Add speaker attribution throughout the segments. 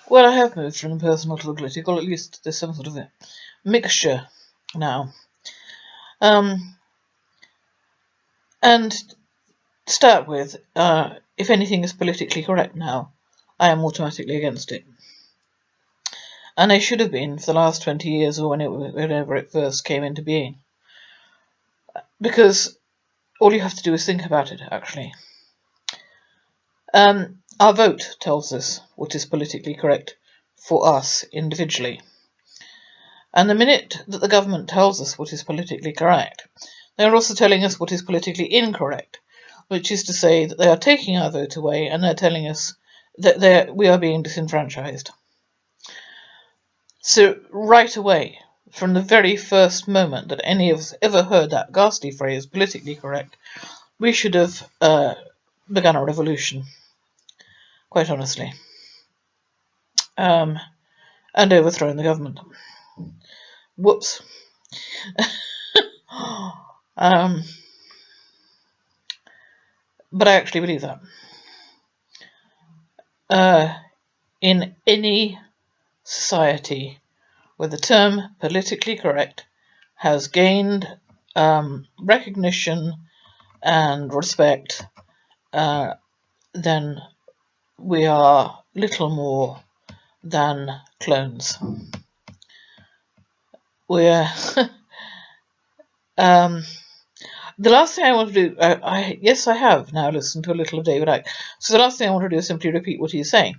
Speaker 1: Well, I have moved from the personal to the political. At least there's some sort of a mixture now. And to start with, if anything is politically correct now, I am automatically against it. And I should have been for the last 20 years or whenever it first came into being. Because all you have to do is think about it, actually. Our vote tells us what is politically correct for us individually. And the minute that the government tells us what is politically correct, they are also telling us what is politically incorrect, which is to say that they are taking our vote away and they're telling us that we are being disenfranchised. So right away, from the very first moment that any of us ever heard that ghastly phrase, politically correct, we should have begun a revolution, quite honestly, and overthrown the government. Whoops. But I actually believe that. In any society where the term politically correct has gained recognition and respect, then we are little more than clones. We're the last thing I want to do, yes, I have now listened to a little of David Icke. So the last thing I want to do is simply repeat what he's saying.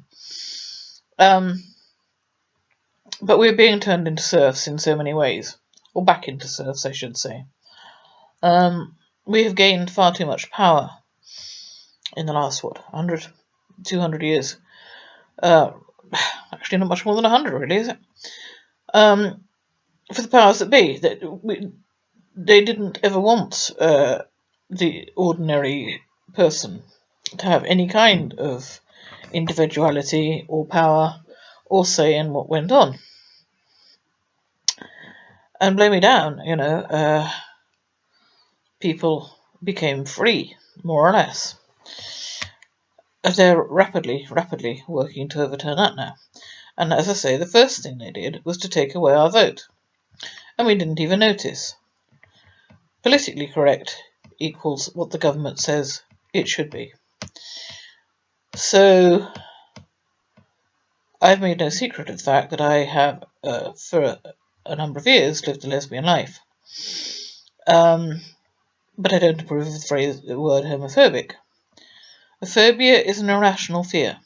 Speaker 1: But we're being turned into serfs in so many ways, or back into serfs, I should say. We have gained far too much power in the last, 100, 200 years. Actually, not much more than 100, really, is it? For the powers that be, they didn't ever want the ordinary person to have any kind of individuality or power or say in what went on. And blow me down, people became free, more or less. They're rapidly working to overturn that now. And as I say, the first thing they did was to take away our vote. And we didn't even notice. Politically correct equals what the government says it should be. So I've made no secret of the fact that I have, for a number of years, lived a lesbian life. But I don't approve of the word homophobic. A phobia is an irrational fear.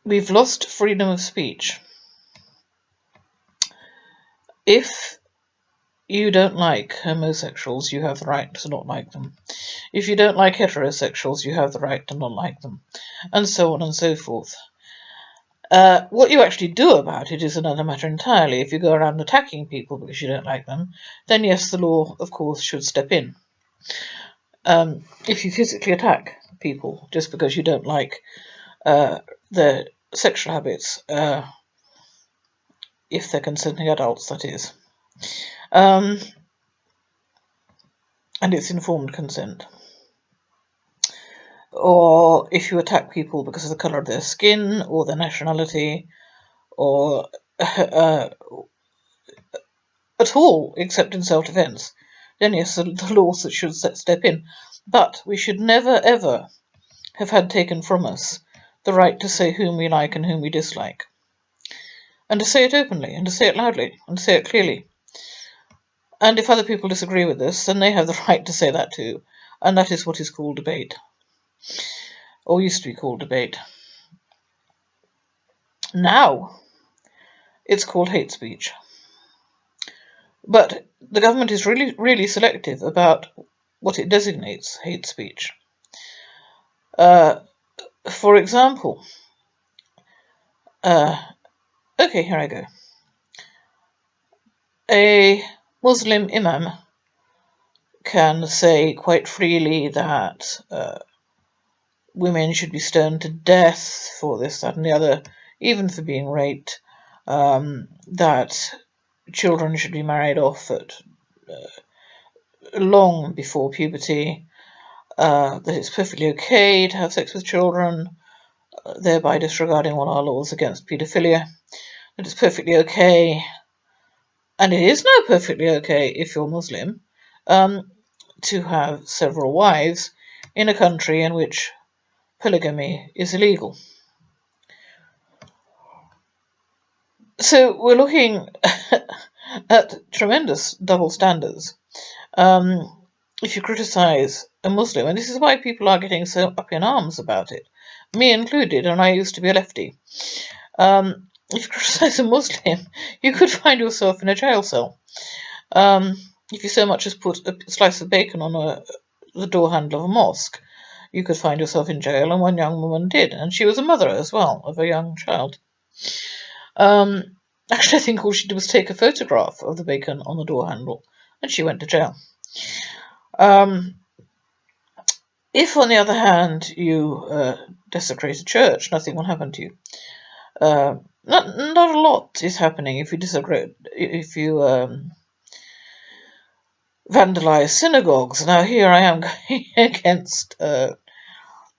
Speaker 1: We've lost freedom of speech. If you don't like homosexuals, you have the right to not like them. If you don't like heterosexuals, you have the right to not like them. And so on and so forth. What you actually do about it is another matter entirely. If you go around attacking people because you don't like them, then yes, the law, of course, should step in. If you physically attack people just because you don't like their sexual habits, if they're consenting adults, that is, and it's informed consent, or if you attack people because of the colour of their skin or their nationality, or at all except in self-defence, then yes, the laws should step in. But we should never ever have had taken from us the right to say whom we like and whom we dislike, and to say it openly, and to say it loudly, and to say it clearly. And if other people disagree with this, then they have the right to say that too, and that is what is called debate, or used to be called debate. Now it's called hate speech. But the government is really selective about what it designates hate speech. For example, okay, here I go. A Muslim imam can say quite freely that women should be stoned to death for this, that, and the other, even for being raped, that children should be married off at long before puberty, that it's perfectly okay to have sex with children, thereby disregarding all our laws against paedophilia. That it's perfectly okay, and it is now perfectly okay if you're Muslim, to have several wives in a country in which polygamy is illegal. So we're looking at tremendous double standards. If you criticise a Muslim, and this is why people are getting so up in arms about it, me included, and I used to be a lefty. If you criticise a Muslim, you could find yourself in a jail cell. If you so much as put a slice of bacon on the door handle of a mosque, you could find yourself in jail, and one young woman did, and she was a mother as well of a young child. Actually, I think all she did was take a photograph of the bacon on the door handle, and she went to jail. If, on the other hand, you desecrate a church, nothing will happen to you. Not a lot is happening if you vandalize synagogues. Now, here I am going against the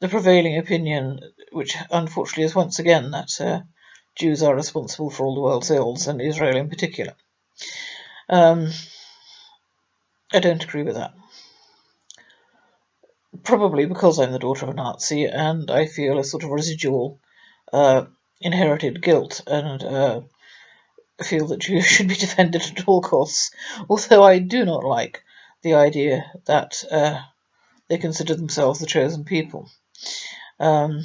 Speaker 1: prevailing opinion, which unfortunately is once again that Jews are responsible for all the world's ills, and Israel in particular. I don't agree with that. Probably because I'm the daughter of a Nazi, and I feel a sort of residual inherited guilt, and feel that Jews should be defended at all costs, although I do not like the idea that they consider themselves the chosen people. I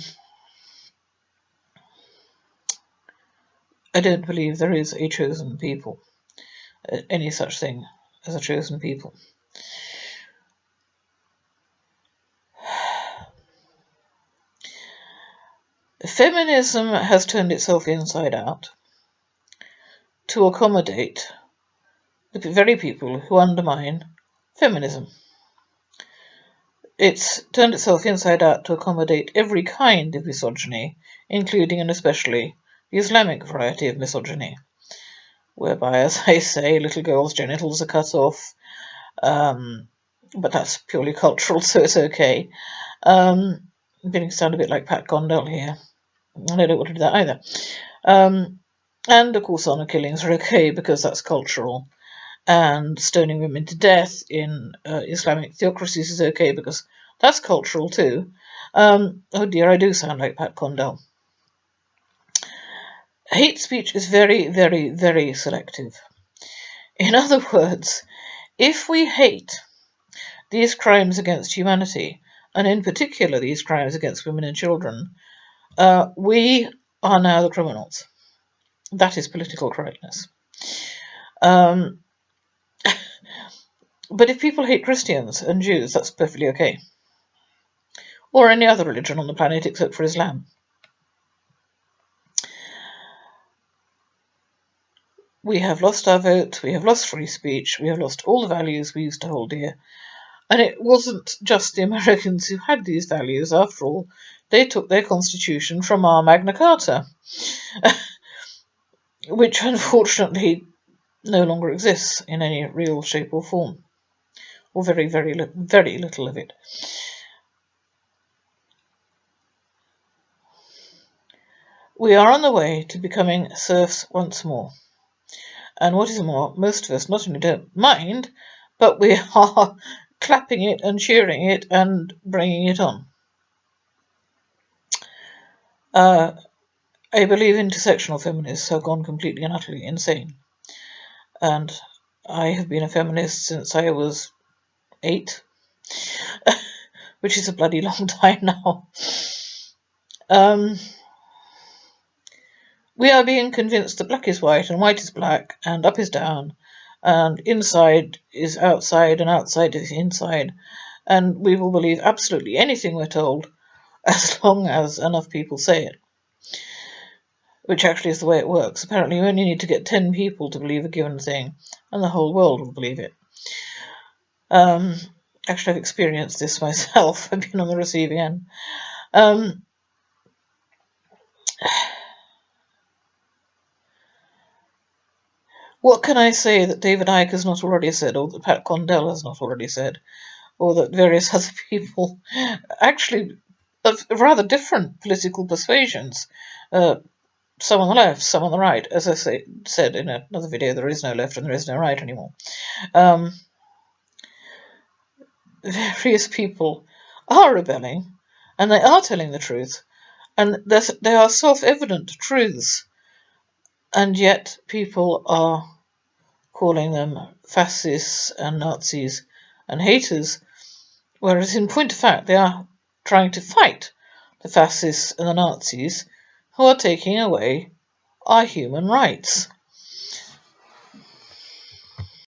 Speaker 1: don't believe there is a chosen people, any such thing as a chosen people. Feminism has turned itself inside out to accommodate the very people who undermine feminism. It's turned itself inside out to accommodate every kind of misogyny, including and especially the Islamic variety of misogyny, whereby, as I say, little girls' genitals are cut off, but that's purely cultural, so it's okay. I'm beginning to sound a bit like Pat Condell here, and I don't want to do that either. And, of course, honour killings are okay because that's cultural, and stoning women to death in Islamic theocracies is okay because that's cultural too. Oh dear, I do sound like Pat Condell. Hate speech is very, very, very selective. In other words, if we hate these crimes against humanity, and in particular these crimes against women and children, we are now the criminals. That is political correctness. But if people hate Christians and Jews, that's perfectly okay. Or any other religion on the planet except for Islam. We have lost our vote, we have lost free speech, we have lost all the values we used to hold dear. And it wasn't just the Americans who had these values. After all, they took their constitution from our Magna Carta, which unfortunately no longer exists in any real shape or form, or very, very, very little of it. We are on the way to becoming serfs once more. And what is more, most of us not only don't mind, but we are clapping it and cheering it and bringing it on. I believe intersectional feminists have gone completely and utterly insane. And I have been a feminist since I was 8, which is a bloody long time now. We are being convinced that black is white and white is black and up is down and inside is outside and outside is inside, and we will believe absolutely anything we're told as long as enough people say it, which actually is the way it works. Apparently you only need to get 10 people to believe a given thing and the whole world will believe it. Actually, I've experienced this myself. I've been on the receiving end. What can I say that David Icke has not already said, or that Pat Condell has not already said, or that various other people? Actually, of rather different political persuasions. Some on the left, some on the right. As I said in another video, there is no left and there is no right anymore. Various people are rebelling, and they are telling the truth, and they are self-evident truths, and yet people are calling them fascists and Nazis and haters, whereas in point of fact they are trying to fight the fascists and the Nazis who are taking away our human rights.